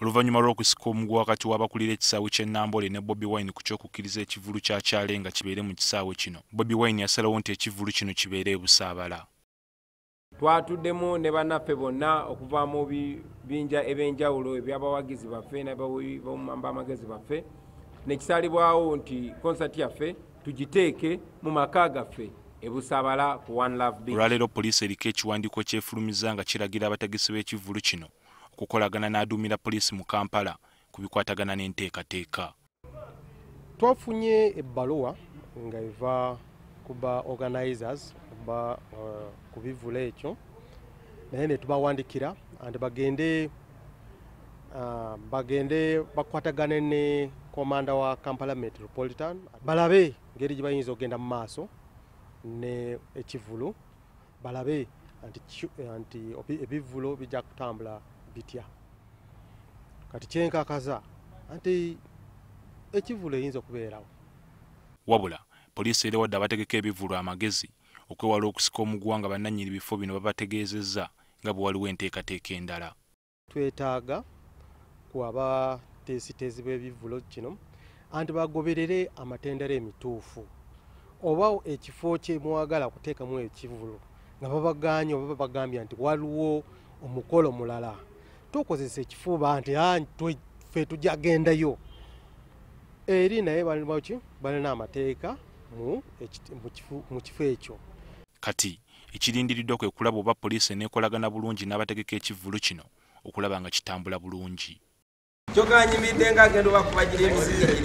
Oluvannyuma lw'okusika omuguwa wakati w'abakulira ekisaawe ky'e Namboole ne Bobi Wine ku ky'okukkiriza ekivvulu kya Kyalenga kibeere mu kisaawe kino. Bobi Wine yasalawo nti ekivvulu kino kibeere e Busaabala. Twatuddemu ne bannaffe bonna okuva mu bibinja eb'enjawulo eby'abawagizi baffe n'abamagezi baffe ne kisalibwawo nti konsati yaffe tugiteeke mu maka gaffe e Busaabala ku One Love Beach. Olwaleero poliisi eriko ekiwandiiko kyefulumiza nga kiragira abategesi b'ekivvulu kino okukolagana n'aduumira poliisi mu Kampala ku bikwatagana n'enteekateeka. Twafunye ebbaluwa nga eva ku ba organizers ku bivvulu ekyo naye ne tubawandikira andi bagende bakwatagane ne komanda wa Kampala Metropolitan balabe ngeri gye bayinza okugenda mu maaso ne ekivvulu balabe anti ebivvulu bijja kutambula bitya. Kati kyenkakaza anti ekivvulu eyinza okubeerawo. Wabula poliisi erewadde abategeka ebivvulu amagezi okwewala okusika omuguwa nga bannannyini bifo bino babategeezezza nga bwe waliwo enteekateeka endala. Twetaaga ku abateesiteezi b'ebivvulu kino anti bagoberere amatendera emituufu oba ekifo kye mwagala okuteekamu ekivvulu nga babaganye oba babagambye nti waliwo omukolo mulala tukozesa ekifuba nti ffe tujja gendayo eri naye balina amateeka mu kifo ekyo. Kati ekirindiriddwa kwe kulaba oba poliisi eneekolagana bulungi n'abategeka ekivvulu kino okulaba nga kitambula bulungi. Kyokka nyimidde ng'agenda oba kubagira emisingi giri.